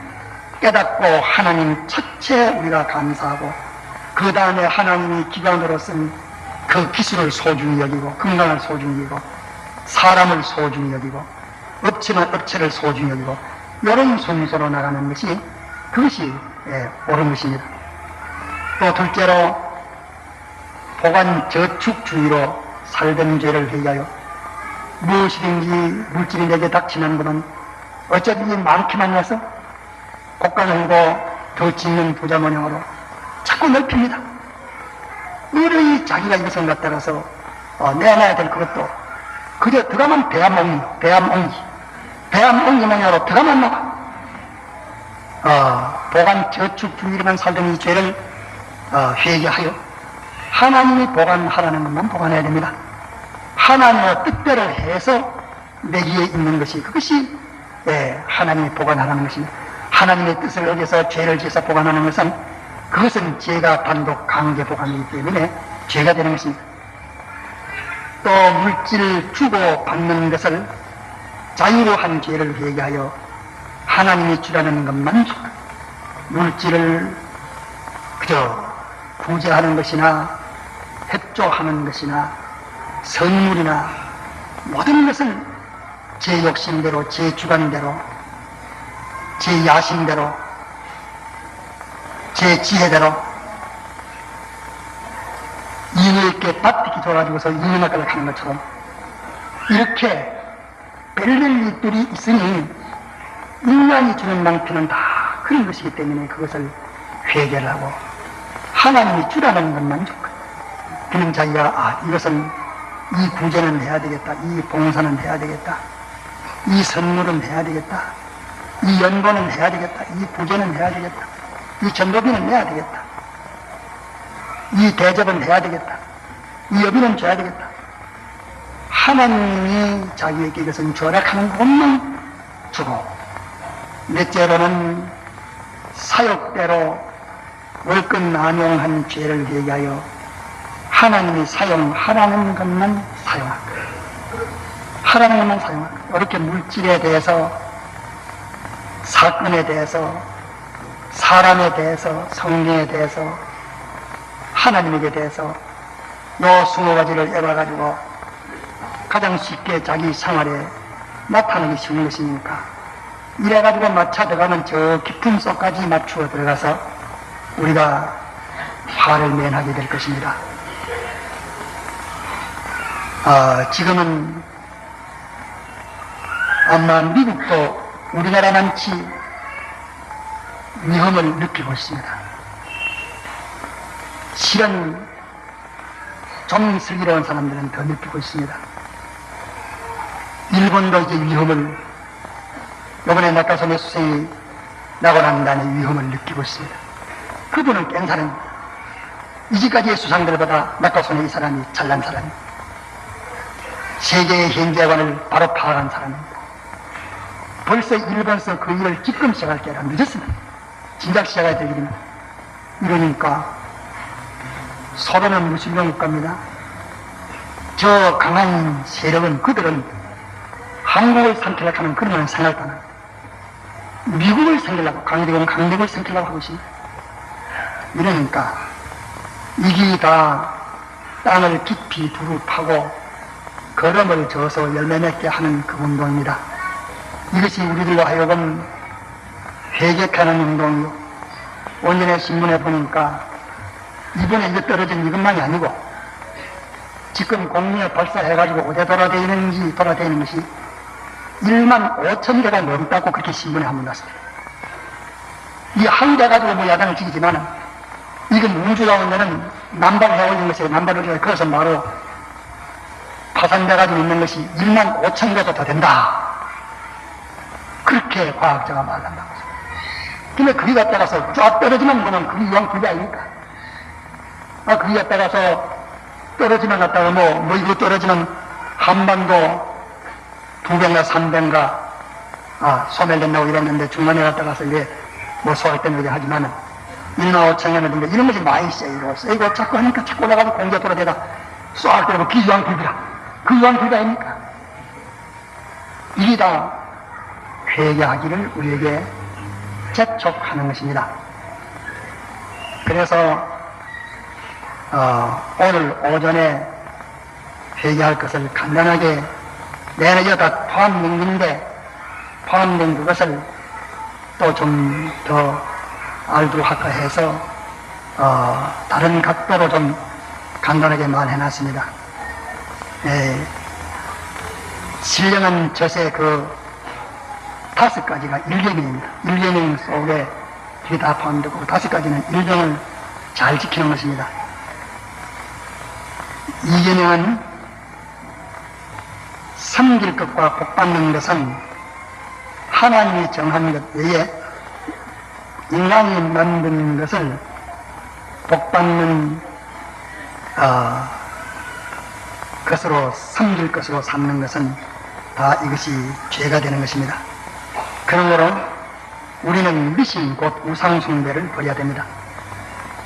깨닫고 하나님 첫째 우리가 감사하고, 그 다음에 하나님이 기관으로 쓴 그 기술을 소중히 여기고, 건강을 소중히 여기고, 사람을 소중히 여기고, 업체는 업체를 소중히 여기고, 이런 순서로 나가는 것이 그것이 옳은 것입니다. 또 둘째로 보관 저축주의로 살던 죄를 회개하여 무엇이든지 물질이 내게 닥치는 것은 어쩌든지 많기만 해서 곡간을고 더 짓는 부자 모양으로 자꾸 넓힙니다. 의뢰이 자기가 이것을 갖다가서 내놔야 될 그것도 그저 들어가면 배암옹기 모양으로 들어가면 나가. 보관 저축주의로만 살던 이 죄를 회개하여 하나님이 보관하라는 것만 보관해야 됩니다. 하나님의 뜻대로 해서 내기에 있는 것이, 그것이 하나님이 보관하라는 것입니다. 하나님의 뜻을 어겨서 죄를 지어서 보관하는 것은 그것은 죄가 단독 강제 보관이기 때문에 죄가 되는 것입니다. 또 물질을 주고 받는 것을 자유로 한 죄를 회개하여 하나님이 주라는 것만 줘. 물질을 그저 구제하는 것이나 협조하는 것이나 선물이나 모든 것을 제 욕심대로, 제 주관대로, 제 야심대로, 제 지혜대로 인의있게 밭듣기 줘가지고서 인의학을 하는 것처럼 이렇게 별별 일들이 있으니 인간이 주는 낭피는 다 그런 것이기 때문에 그것을 회개를 하고 하나님이 주라는 것만 줬고, 그는 자기가 이것은 이 구제는 해야 되겠다, 이 봉사는 해야 되겠다, 이 선물은 해야 되겠다, 이 연보는 해야 되겠다, 이 부제는 해야 되겠다, 이 전도비는 내야 되겠다, 이 대접은 해야 되겠다, 이 여비는 줘야 되겠다. 하나님이 자기에게 이것은 절약하는 것만 주고, 넷째로는 사역대로 월급 남용한 죄를 회개하여 하나님이 사용하라는 것만 사용할 거예요. 하라는 것만 사용할 거예요. 이렇게 물질에 대해서, 사건에 대해서, 사람에 대해서, 성경에 대해서, 하나님에게 대해서 요 20가지를 애봐가지고 가장 쉽게 자기 생활에 나타나기 쉬운 것이니까 이래가지고 맞춰 들어가면 저 깊은 속까지 맞추어 들어가서 우리가 화를 면하게 될 것입니다. 지금은 아마 미국도 우리나라만치 위험을 느끼고 있습니다. 실은 좀 슬기로운 사람들은 더 느끼고 있습니다. 일본도 이제 위험을, 이번에 낙하산의 수생이 나고 난 다음에 위험을 느끼고 있습니다. 그분은 깬 사람입니다. 이제까지의 수상들보다 낙하산의 이 사람이 잘난 사람입니다. 세계의 현재관을 바로 파악한 사람입니다. 벌써 일본에서 그 일을 지금 시작할 게 아니라 늦었습니다. 진작 시작해야 될 일입니다. 이러니까 서로는 무슬림 국가입니다. 저 강한 세력은 그들은 한국을 삼키려고 하는 그런 생각도 안 합니다. 미국을 삼키려고, 강대국을 삼키려고 하고 있습니다. 이러니까 이게 다 땅을 깊이 두루 파고 걸음을 져서 열매 맺게 하는 그 운동입니다. 이것이 우리들로 하여금 회개하는 운동이요. 오늘의 신문에 보니까 이번에 이거 떨어진 이것만이 아니고 지금 공중에 발사해가지고 어디 돌아다니는 것이 1만 5천 개가 넘다고 그렇게 신문에 한번 났습니다. 이 한 개 가지고 뭐 야단을 치지만 이건 우주 가운데는 남발해 올린 것이에요. 남발을 해서 그래서 바로 파산돼 가지고 있는 것이 1만 5천 개도 더 된다. 그렇게 과학자가 말한다고. 근데 그게 갖다가서 쫙 떨어지면 그러면 그게 유황불이 아닙니까? 그게 갖다가서 떨어지면 갖다가 뭐 이거 떨어지면 한반도 2배인가 3배인가 소멸된다고 이랬는데 중간에 갖다가서 이게 뭐 소멸된다고 하지만은 1만 5천 년을 든게 이런 것이 많이 세이고 자꾸 하니까 자꾸 올라가서 공개 돌아대다 쏘알 때리고 그 유황불이라. 그 유황불이 아닙니까? 이게 다 회개하기를 우리에게 재촉하는 것입니다. 그래서 오늘 오전에 회개할 것을 간단하게 내는 여다 포함된 건데 포함된 그것을 또 좀 더 알도록 할까 해서 다른 각도로 좀 간단하게 말해놨습니다. 신령한 젖의 그 5가지가 일계명입니다. 일계명 속에 이게 다 포함되고 5가지는 일경을 잘 지키는 것입니다. 이계명은 섬길 것과 복받는 것은 하나님이 정한 것 외에 인간이 만든 것을 복받는 것으로 섬길 것으로 삼는 것은 다 이것이 죄가 되는 것입니다. 그러므로 우리는 미신 곧 우상숭배를 버려야 됩니다.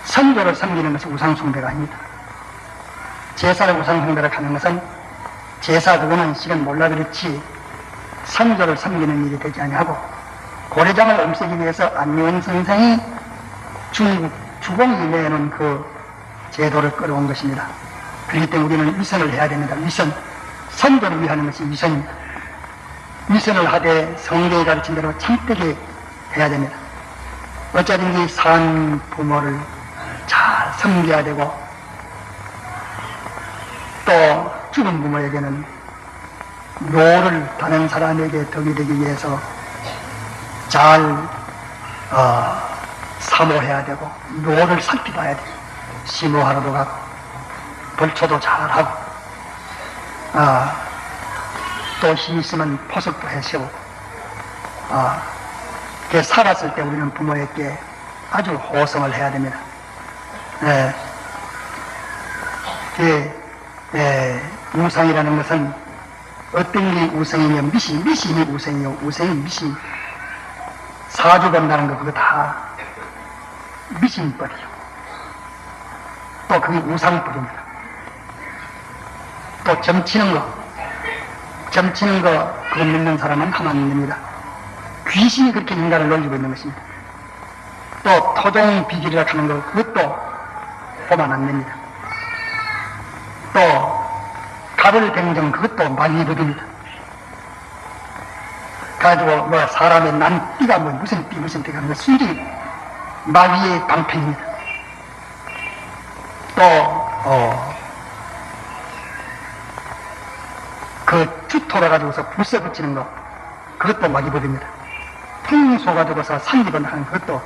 선조를 섬기는 것은 우상숭배가 아닙니다. 제사를 우상숭배를 하는 것은 제사 그거는 실은 몰라 그렇지 선조를 섬기는 일이 되지 아니하고 고래장을 없애기 위해서 안녕 선생이 중국 주공이 내놓은 그 제도를 끌어온 것입니다. 그렇기 때문에 우리는 위선을 해야 됩니다. 위선, 선조를 위하는 것이 위선입니다. 위선을 하되 성경이 가르친 대로 참되게 해야 됩니다. 어쩌든지 산 부모를 잘 섬겨야 되고 또 죽은 부모에게는 노를 다른 사람에게 덕이 되기 위해서 잘 사모해야 되고 노를 살펴봐야 돼요. 심호하러도 가고 벌초도 잘하고 또 힘 있으면 포석도 해세우고 살았을 때 우리는 부모에게 아주 호성을 해야 됩니다. 우상이라는 것은 어떤 게 우상이며 미신이 우상이요. 우상이 미신. 사주 본다는 거 그거 다 미신법이요. 또 그게 우상법입니다. 또 점치는 거 그거 믿는 사람은 하면 안 됩니다. 귀신이 그렇게 인간을 놀리고 있는 것입니다. 또 토종비결이라고 하는 거 그것도 보면 안 됩니다. 또 가불뱅정 그것도 말리법입니다. 가지고 뭐 사람의 난 띠가 뭐 무슨 띠 무슨 띠가 뭐 순전히 마귀의 방편입니다. 또 그 주토라 가지고서 불새 붙이는 거 그것도 마귀법입니다. 풍소 가지고서 산기번 하는 그것도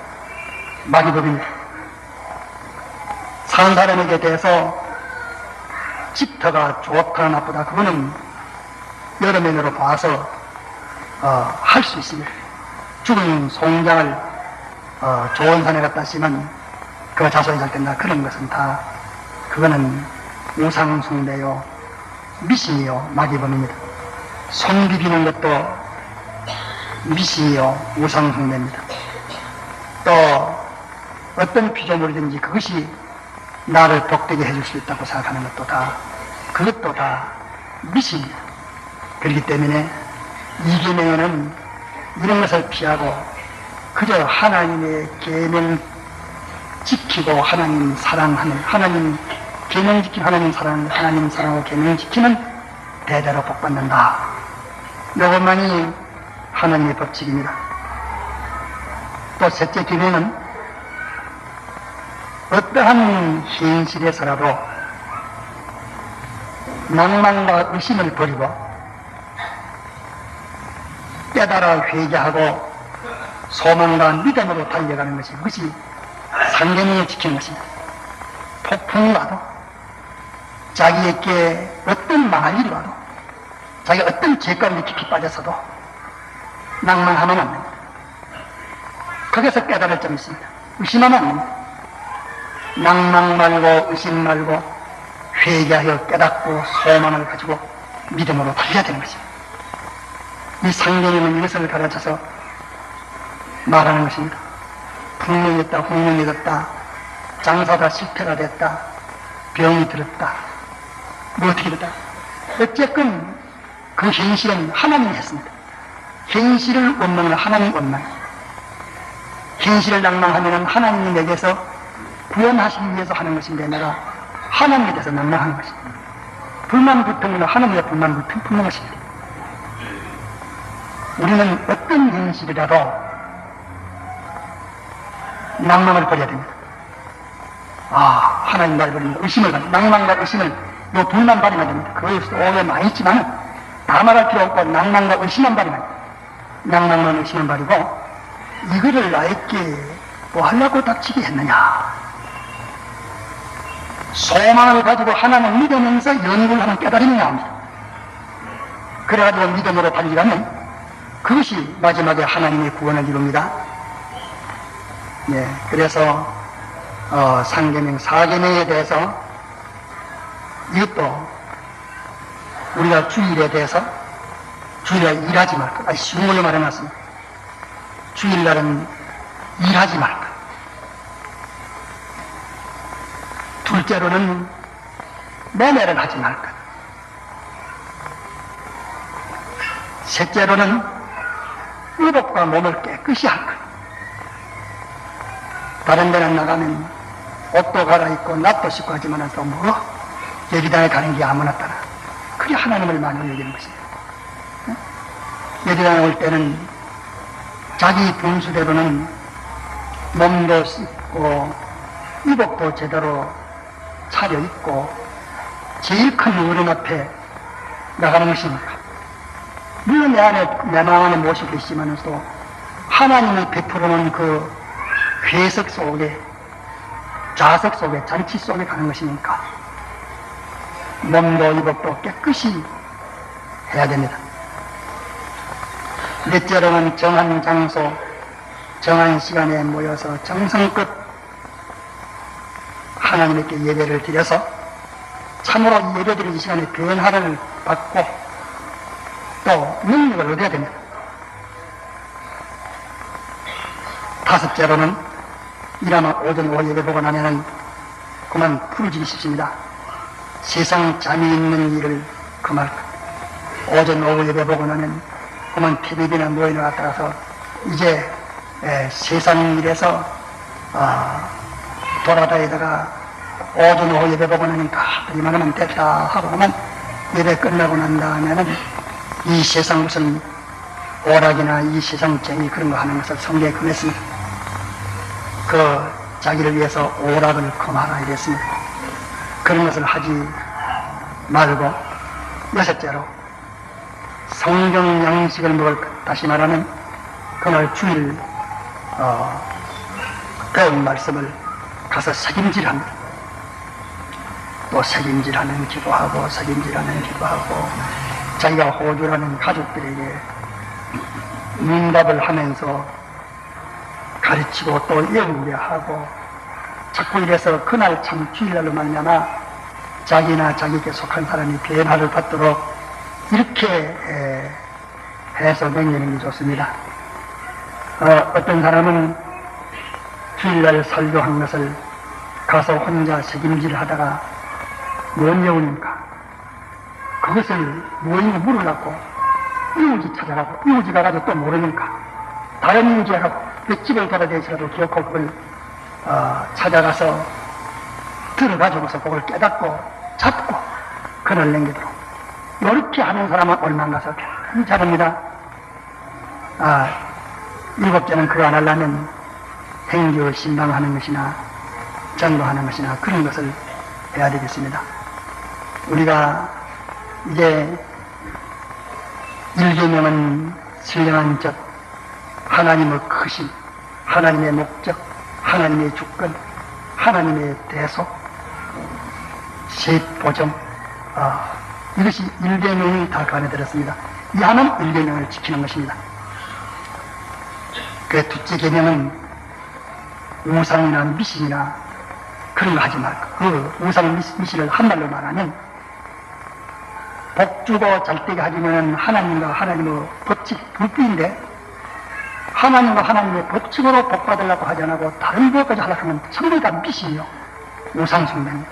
마귀법입니다. 사는 사람에게 대해서 집터가 좋다 나쁘다 그거는 여러 면으로 봐서 할 수 있습니다. 죽은 송장을 좋은 산에 갖다 쓰면 그 자손이 잘 된다 그런 것은 다 그거는 우상숭배요 미신이요 마귀범입니다. 손 비비는 것도 미신이요 우상숭배입니다. 또 어떤 피조물이든지 그것이 나를 복되게 해줄 수 있다고 생각하는 것도 다 그것도 다 미신입니다. 그렇기 때문에 이계명에는 이런 것을 피하고 그저 하나님의 계명 지키고 하나님 사랑하는 하나님 계명 지키고 하나님 사랑하는 하나님 사랑하고 계명 지키면 대대로 복받는다. 이것만이 하나님의 법칙입니다. 또 셋째 계명은 어떠한 현실에서라도 낭만과 의심을 버리고 깨달아 회개하고 소망과 믿음으로 달려가는 것이 그것이 상계명을 지키는 것입니다. 폭풍이 와도 자기에게 어떤 망할 일이 와도 자기가 어떤 죄 가운데 깊이 빠져서도 낭만하면 안 됩니다. 거기서 깨달을 점이 있습니다. 의심하면 안 됩니다. 낭만 말고 의심 말고 회개하여 깨닫고 소망을 가지고 믿음으로 달려야 되는 것입니다. 이 상계명은 이것을 가르쳐서 말하는 것입니다. 풍년이 있다, 홍년이 됐다, 장사가 실패가 됐다, 병이 들었다, 뭐 어떻게 됐다. 어쨌건 그 현실은 하나님이 했습니다. 현실을 원망하는 하나님 원망. 현실을 낭망하면 하나님이 내게서 구원하시기 위해서 하는 것인데 내가 하나님에 대해서 낭망하는 것입니다. 불만불평은 하나님의 불만불평 품는 것입니다. 우리는 어떤 현실이라도 낭망을 버려야 됩니다. 하나님 말 버립니다. 의심을 버립니다. 낭망과 의심을 요 둘만 버리면 됩니다. 그것도 오해 많이 있지만 다 말할 필요 없고 낭망과 의심만 버리면 낭망만 의심만 버리고 이거를 나에게 뭐 하려고 닥치게 했느냐 소망을 가지고 하나님을 믿으면서 연구를 하는 깨달음이 나옵니다. 그래가지고 믿음으로 달리가면 그것이 마지막에 하나님의 구원을 이룹니다. 네, 그래서 상계명, 사계명에 대해서 이것도 우리가 주일에 대해서 주일에 일하지 말까. 쉬운 걸로 말해놨습니다. 주일날은 일하지 말까. 둘째로는 매매를 하지 말까. 셋째로는 의복과 몸을 깨끗이 할 것. 다른 데는 나가면 옷도 갈아입고 낫도 씻고 하지만 또 뭐 예비당에 가는 게 아무나 따라 그게 하나님을 많이 여기는 것입니다. 예비당에 올 때는 자기 분수대로는 몸도 씻고 의복도 제대로 차려입고 제일 큰 어른 앞에 나가는 것입니다. 물론 내 마음 안에 모시고 있지만서도 하나님이 베풀어놓은 그 회석 속에 좌석 속에 잔치 속에 가는 것이니까 몸도 의복도 깨끗이 해야 됩니다. 넷째로는 정한 장소 정한 시간에 모여서 정성껏 하나님께 예배를 드려서 참으로 이 예배드리는 시간에 변화를 받고 또 능력을 얻어야 됩니다. 다섯째로는 이라마 오전 오후 예배 보고 나면은 그만 풀어지기 쉽습니다. 세상 잠이 있는 일을 그만 오전 오후 예배 보고 나면 그만 텔레비나 모이나 따라서 이제 세상 일에서 돌아다니다가 오전 오후 예배 보고 나니까 이만하면 됐다 하고 그만 예배 끝나고 난 다음에는 이 세상 무슨 오락이나 이 세상쟁이 그런 거 하는 것을 성경에 금했습니다. 그 자기를 위해서 오락을 금하라 이랬습니다. 그런 것을 하지 말고, 여섯째로 성경 양식을 먹을 것, 다시 말하면 그날 주일 배운 말씀을 가서 책임질합니다. 또 책임질하는 기도하고 책임질하는 기도하고 자기가 호주라는 가족들에게 응답을 하면서 가르치고 또 외우게 하고, 자꾸 이래서 그날 참 주일날로 말미암아 자기나 자기에게 속한 사람이 변화를 받도록 이렇게 해서 명령이 좋습니다. 어떤 사람은 주일날 설교한 것을 가서 혼자 책임질 하다가 못 외우니까 그것을 뭐인지 물으려고 이웃이 찾아가고, 이웃이 가가지고 또 모르니까 다른 이웃이 가고 몇 집을 돌아다니시라도 기억하고 그걸 찾아가서 들어가지고서 그걸 깨닫고 잡고 그걸 남기도록 이렇게 하는 사람은 얼마나 가서 굉장히 잘합니다. 일곱째는 그거 안 하려면 행주 신방하는 것이나 전도하는 것이나 그런 것을 해야 되겠습니다. 우리가 이제 일계명은 신령한 적, 하나님의 크심, 하나님의 목적, 하나님의 주권, 하나님의 대속, 셋보정, 이것이 일계명이 다 간에 들었습니다. 이 하나는 일계명을 지키는 것입니다. 그 둘째 계명은 우상이나 미신이나 그런 거 하지 말고, 그 우상 미신을 한말로 말하면 복주고 잘되게 하려면 하나님과 하나님의 법칙, 불법인데 하나님과 하나님의 법칙으로 복받으려고 하지 않고 다른 것까지 하려고 하면 전부 다 미신이요, 우상숭배입니다.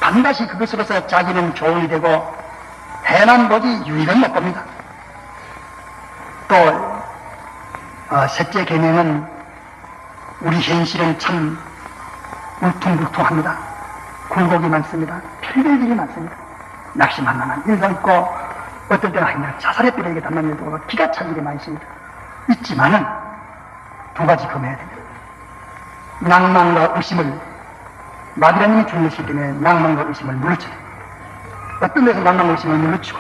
반드시 그것으로서 자기는 조언이 되고 해만 보지 유익은 못 봅니다. 또 셋째 계명은 우리 현실은 참 울퉁불퉁합니다. 굴곡이 많습니다. 별별 일이 많습니다. 낙심할 만한 일도 있고 어떤 때는 그냥 자살에 삐르게 담는 일도 있고 기가 찬 일이 많이 있습니다. 있지만은 두 가지 금해야 됩니다. 낭만과 의심을, 마귀라님이 주는 것이기 때문에 낭만과 의심을 물리쳐야 됩니다. 어떤 데서 낭만과 의심을 물리치고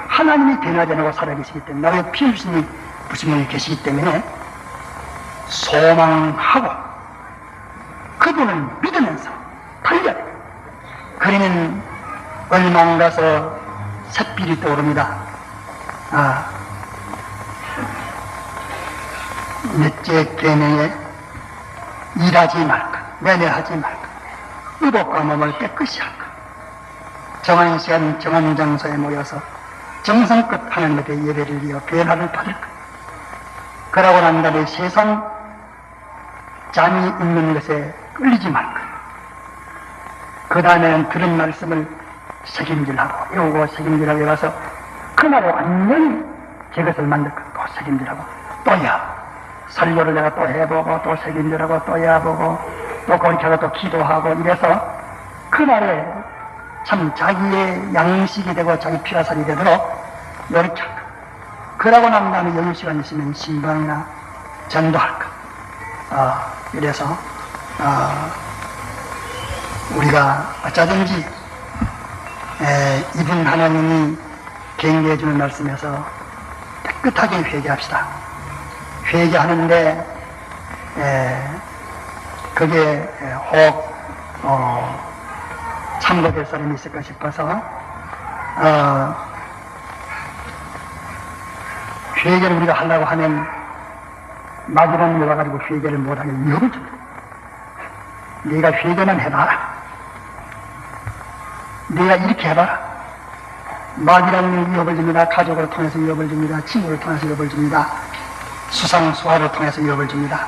하나님이 변하지 않고 살아계시기 때문에 나의 피해주심이 부심이 계시기 때문에 소망하고 그분을 믿으면서 달려야 돼요. 그러면 얼마 안 가서 샛길이 떠오릅니다. 넷째 계명에 일하지 말까, 매매하지 말까, 의복과 몸을 깨끗이 할까, 정한 시간 정한 장소에 모여서 정성껏 하나님의 예배를 이어 변화를 받을까. 그러고 난 다음에 세상 잠이 있는 것에 끌리지 말까. 그 다음에는 들은 말씀을 책임질하고 외우고 책임질하고 외워서 그날에 완전히 제 것을 만들까. 또 책임질하고 또 해야 설교를 내가 또 해보고 또 책임질하고 또 해보고 또 그렇게 하고 또 기도하고 이래서 그날에 참 자기의 양식이 되고 자기 피가 살이 되도록 노력할까. 그러고 난 다음에 여유 시간 있으면 신방이나 전도할까. 이래서 우리가 어쩌든지 이분 하나님이 경계해 주는 말씀에서 깨끗하게 회개합시다. 회개하는데 그게 혹 참고될 사람이 있을까 싶어서 회개를 우리가 하려고 하면 마귀라는 게 와가지고 회개를 못하게 위협을 줍니다. 네가 회개만 해봐라. 네가 이렇게 해봐라. 마귀라는 위협을 줍니다. 가족을 통해서 위협을 줍니다. 친구를 통해서 위협을 줍니다. 수상수화를 통해서 위협을 줍니다.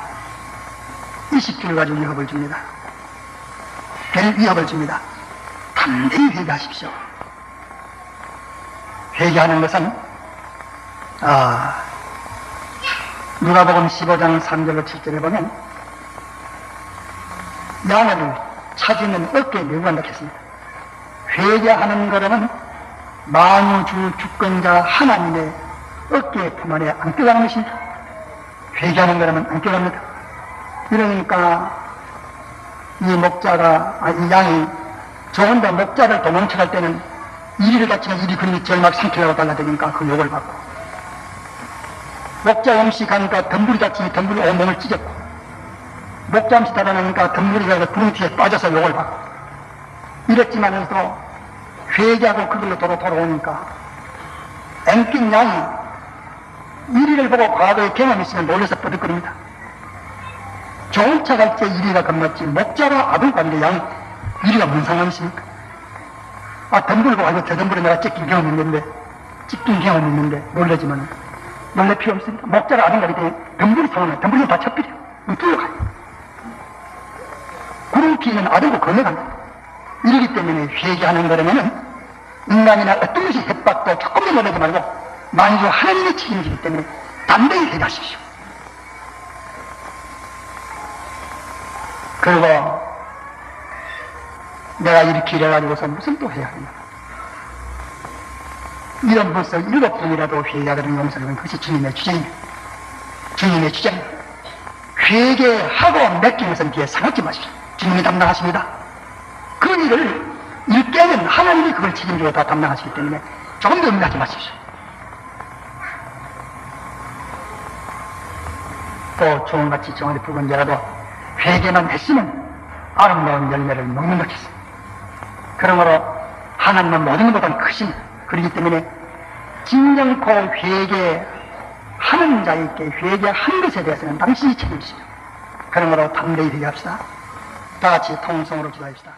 의식주를 가지고 위협을 줍니다. 별 위협을 줍니다. 담대히 회개하십시오. 회개하는 것은 누가복음 15장 3절로 7절에 보면 양을 찾으면 어깨에 메고 간다고 했습니다. 회개하는 것은 만유주 주권자 하나님의 어깨에 품 안에 안겨가는 것입니다. 회개하는 거라면 안겨갑니다. 이러니까 이 목자가, 이 양이 저 혼자 목자를 도망쳐갈 때는 이리를 다치면 이리 그림이 절막 삼키려고 달라드니까 그 욕을 받고, 목자 음식 하니까 덤불이 다치니 덤불이 온몸을 찢었고, 목자 음식 달아나니까 덤불이 가서 구름티에 빠져서 욕을 받고, 이랬지만서도 회개하고 그걸로 돌아오니까 앵낀 양이 이리를 보고 과거의 경험이 있으면 놀라서 버득거립니다. 좋은 차 갈 때 이리가 겁났지 목자가 아들 관계 양 이리가 무슨 상관이십니까? 덤불 보고 저 덤불에 내가 찢긴 경험이 있는데 놀라지만 놀랄 필요 없습니다. 목자가 아들 관계 때 덤불이 상관해. 덤불이 다 첩비려. 뚫려가요. 구름피는 아들고 건너간다. 이러기 때문에 회개하는 거라면은 인간이나 어떤 것이 협박도 조금도 놀라지 말고 만주 하나님의 책임이기 때문에 담대히 회개하십시오. 그리고 내가 이렇게 이래가지고서 무슨 또 해야 하냐. 이런 벌써 7번이라도 회개하는 용서는 그것이 주님의 주장입니다. 주님의 주장입니다. 회개하고 맡긴 것은 뒤에 상하지 마십시오. 주님이 담당하십니다. 그 일을 일깨는 하나님이 그걸 책임지고 다 담당하시기 때문에 조금 더 염려하지 마십시오. 또 주홍같이 정원이 붉은 자라도 회개만 했으면 아름다운 열매를 먹는 것이었습니다. 그러므로 하나님은 모든 것보다 크십니다. 그렇기 때문에 진정코 회개하는 자에게 회개한 것에 대해서는 당신이 책임지십니다. 그러므로 담대히 회개합시다. 다 같이 통성으로 기도합시다.